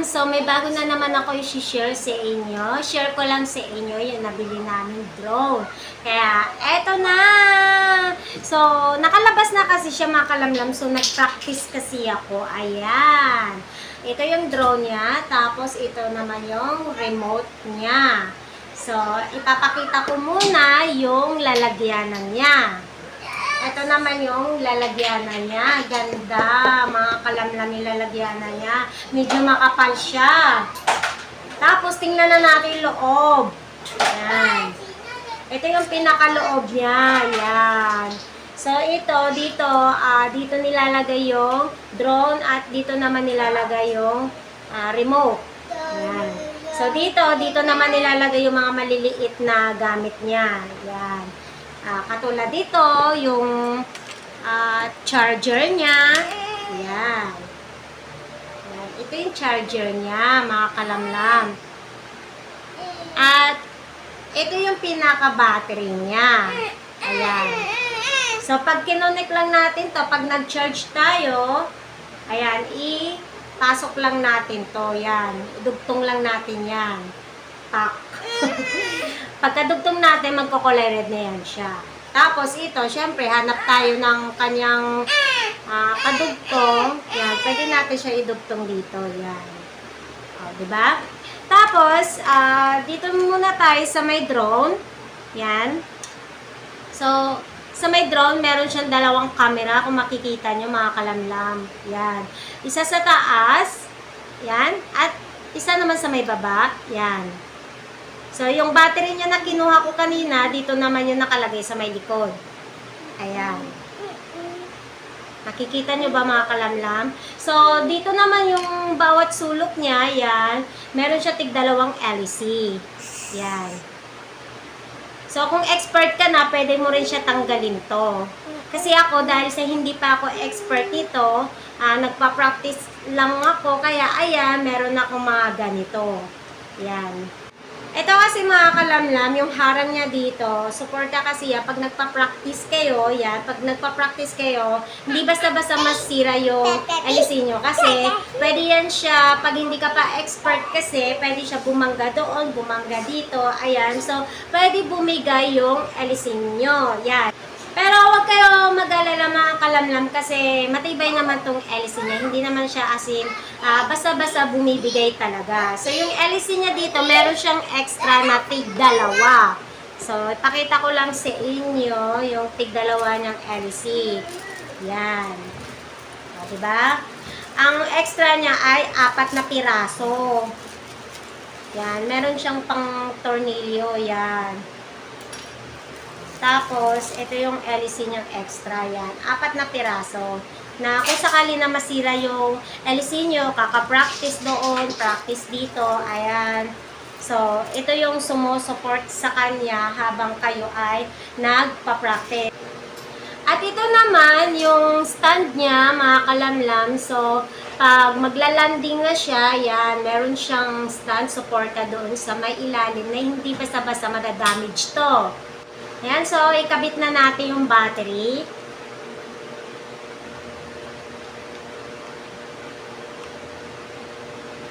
So may bago na naman ako i-share sa inyo. Share ko lang sa inyo yung nabili namin drone. Kaya, eto na! So, nakalabas na kasi siya mga kalamlam. So, nag-practice kasi ako. Ayan. Ito yung drone niya. Tapos, ito naman yung remote niya. So, ipapakita ko muna yung lalagyanan niya. Ito naman yung lalagyanan niya. Ganda. Mga kalamlam yung lalagyanan niya. Medyo makapal siya. Tapos, tingnan na natin yung loob. Ayan. Ito yung pinakaloob niya. Ayan. So, ito, dito nilalagay yung drone at dito naman nilalagay yung remote. Ayan. So, dito naman nilalagay yung mga maliliit na gamit niya. Ayan. Katulad dito, yung charger niya. Ayan. Ayan. Ito yung charger niya, mga kalamlam. At ito yung pinaka-battery niya. Ayan. So, pag kinonek lang natin to, pag nag-charge tayo, ayan, ipasok lang natin to. Ayan. Idugtong lang natin yan. Tak. Pagkadugtong natin, magko-color red na yan siya. Tapos ito, syempre, hanap tayo ng kanyang kadugtong. Yan, pwede natin siya idugtong dito. Yan. O, diba? Tapos, dito muna tayo sa may drone. Yan. So, sa may drone, meron siyang dalawang camera. Kung makikita nyo, mga kalamlam. Yan. Isa sa taas. Yan. At isa naman sa may baba. Yan. So, yung battery niya na kinuha ko kanina, dito naman yung nakalagay sa may likod. Ayan. Nakikita nyo ba mga kalamlam? So, dito naman yung bawat sulok niya, yan. Meron siya tig-dalawang LEC. Yan. So, kung expert ka na, pwede mo rin siya tanggalin to. Kasi ako, dahil sa hindi pa ako expert nito, nagpa-practice lang ako, kaya ayan, meron akong mga ganito. Yan. Ito kasi mga kalamlam, yung harang niya dito, suporta kasi yan, pag nagpa-practice kayo, yan, pag nagpa-practice kayo, hindi basta-basta masira yung LEC nyo. Kasi, pwede yan siya, pag hindi ka pa expert kasi, pwede siya bumangga doon, bumangga dito, ayan. So, pwede bumigay yung LEC nyo, yan. Pero huwag kayo mag-alala mga kalamlam kasi matibay naman tong LEC niya. Hindi naman siya asin basta-basta bumibigay talaga. So yung LEC niya dito, meron siyang extra na tig-dalawa. So ipakita ko lang sa inyo yung tig-dalawa ng LEC. Yan. O, diba? Ang extra niya ay 4 na piraso. Yan. Meron siyang pang tornilyo. Yan. Tapos, ito yung LEC niyang extra, yan. 4 na piraso. Na kung sakali na masira yung LEC niyo, kaka-practice doon, practice dito, ayan. So, ito yung sumusupport sa kanya habang kayo ay nagpa-practice. At ito naman, yung stand niya, mga kalamlam. So, pag magla-landing na siya, yan, meron siyang stand supporta doon sa may ilalim na hindi basta-basta madadamage to. Ayan, so ikabit na natin yung battery.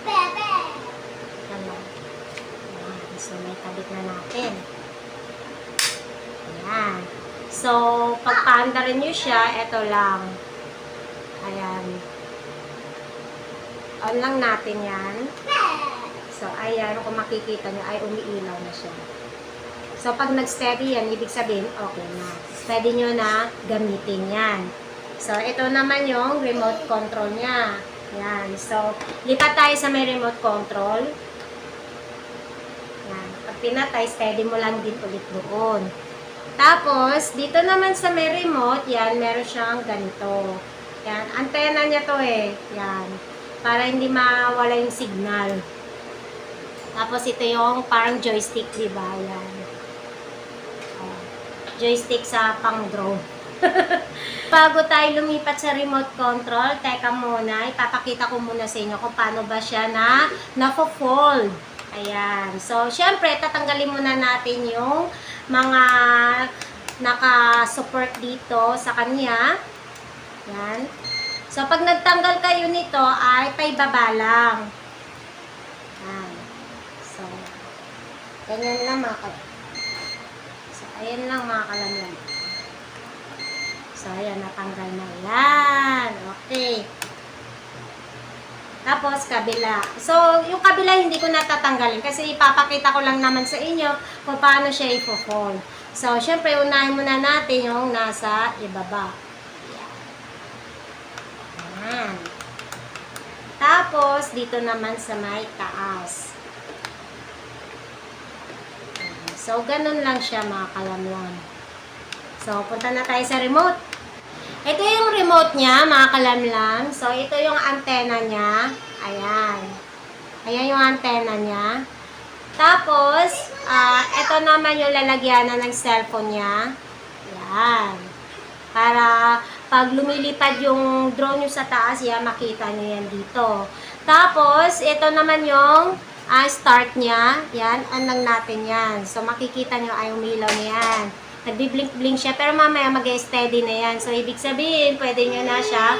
Ayan, so may kabit na natin. Ayan. So, pagpaandarin nyo siya, ito lang. Ayan. On lang natin yan. So, ayan, kung makikita nyo, ay umiilaw na siya. So, pag nag-steady yan, ibig sabihin, okay na. Pwede nyo na gamitin yan. So, ito naman yung remote control niya. Yan. So, lipat tayo sa may remote control. Yan. Pag pinatay, steady mo lang din ulit doon. Tapos, dito naman sa may remote, yan, meron siyang ganito. Yan. Antena niya to eh. Yan. Para hindi mawala yung signal. Tapos, ito yung parang joystick, diba? Yan. Joystick sa pang-drone. Bago tayo lumipat sa remote control, teka muna, ipapakita ko muna sa inyo kung paano ba siya na-fold. Ayan. So, syempre, tatanggalin muna natin yung mga naka-support dito sa kanya. Ayan. So, pag nagtanggal kayo nito, ay paibaba lang. Ganyan lang mga kalamlam. So, ayan lang mga kalamlam. So, ayan, natanggal na yan. Okay. Tapos, kabila. So, yung kabila hindi ko natatanggalin kasi ipapakita ko lang naman sa inyo kung paano siya i-fold. So, syempre, unahin muna natin yung nasa ibaba. Yan. Tapos, dito naman sa may taas. So, ganun lang siya mga kalamlam. So, punta na tayo sa remote. Ito yung remote niya, mga kalamlam. So, ito yung antena niya. Ayan. Ayan yung antena niya. Tapos, ito naman yung lalagyanan ng cellphone niya. Ayan. Para pag lumilipad yung drone nyo sa taas, yan, makita nyo yan dito. Tapos, ito naman yung start niya. Yan, on lang natin yan. So, makikita nyo ay umilaw niya yan. Nagbi-blink-blink siya, pero mamaya mag-steady na yan. So, ibig sabihin, pwede nyo na siya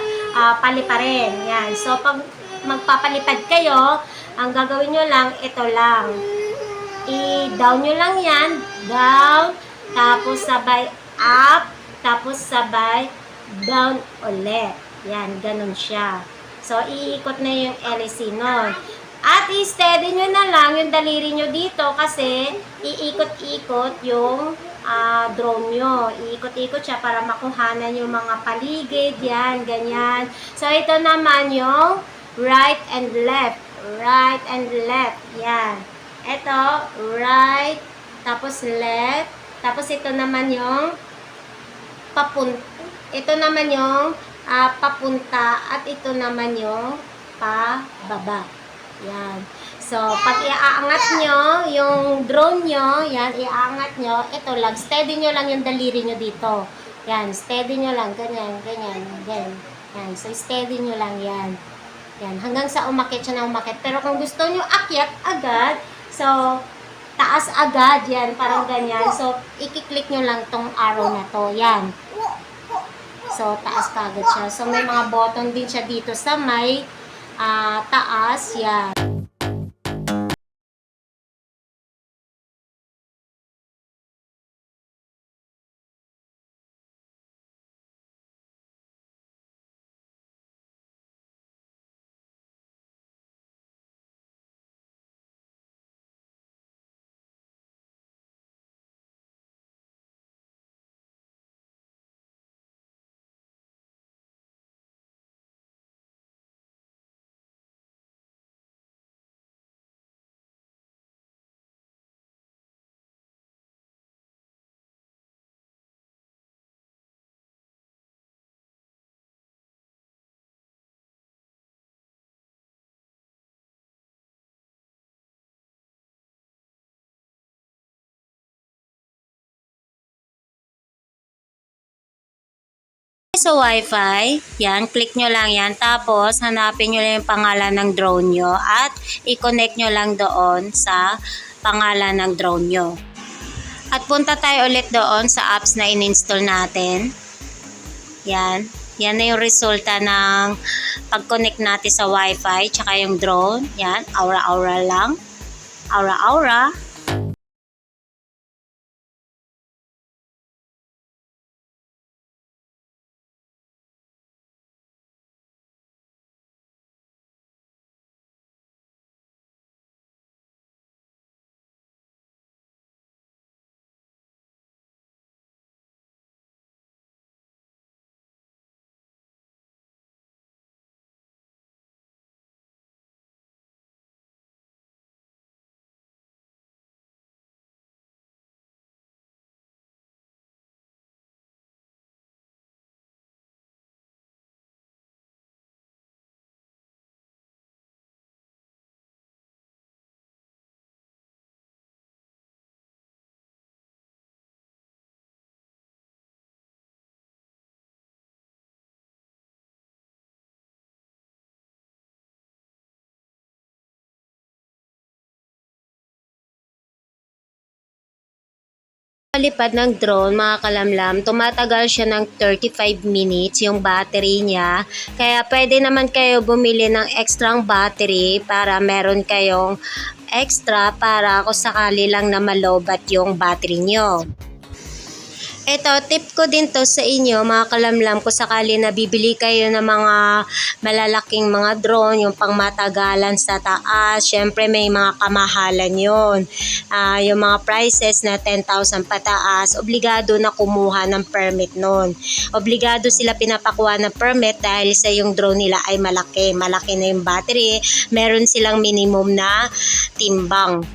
paliparin. Yan. So, pag magpapalipad kayo, ang gagawin nyo lang, ito lang. I-down nyo lang yan. Down. Tapos, sabay up. Tapos, sabay down ulit. Yan, ganun siya. So, iikot na yung LEC nun. At i-steady nyo na lang yung daliri nyo dito kasi iikot-ikot yung drone nyo. Iikot-ikot siya para makuhanan yung mga paligid. Yan, ganyan. So, ito naman yung right and left. Right and left. Yan. Ito, right. Tapos left. Tapos ito naman yung papunta. Ito naman yung papunta. At ito naman yung pababa. Yan. So, pag iaangat nyo, yung drone nyo, yan, iaangat nyo, ito lang, steady nyo lang yung daliri nyo dito. Yan, steady nyo lang, ganyan, ganyan, ganyan. Yan, so steady nyo lang yan. Yan, hanggang sa umakit siya na umakit. Pero kung gusto nyo akyat agad, so, taas agad, yan, parang ganyan. So, ikiklik nyo lang tong arrow na to, yan. So, taas ka agad siya. So, may mga button din siya dito sa may taas, yan. Sa Wi-Fi, yan, click nyo lang yan. Tapos, hanapin nyo lang yung pangalan ng drone nyo at i-connect nyo lang doon sa pangalan ng drone nyo. At punta tayo ulit doon sa apps na in-install natin. Yan. Yan na yung resulta ng pag-connect natin sa Wi-Fi tsaka yung drone. Yan, aura-aura lang. Aura-aura. Palipad ng drone, mga kalamlam, tumatagal siya ng 35 minutes yung battery niya. Kaya pwede naman kayo bumili ng extra battery para meron kayong extra para kung sakali lang na malobat yung battery nyo. Ito, tip ko din to sa inyo, mga kalamlam, kung sakali na bibili kayo ng mga malalaking mga drone, yung pangmatagalan sa taas, syempre may mga kamahalan yun. Yung mga prices na 10,000 pataas, obligado na kumuha ng permit nun. Obligado sila pinapakuha ng permit dahil sa yung drone nila ay malaki. Malaki na yung battery, meron silang minimum na timbang.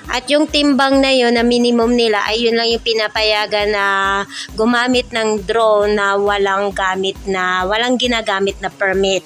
At yung timbang na yun, na minimum nila, ay yun lang yung pinapayagan na gumamit ng drone na walang ginagamit na permit.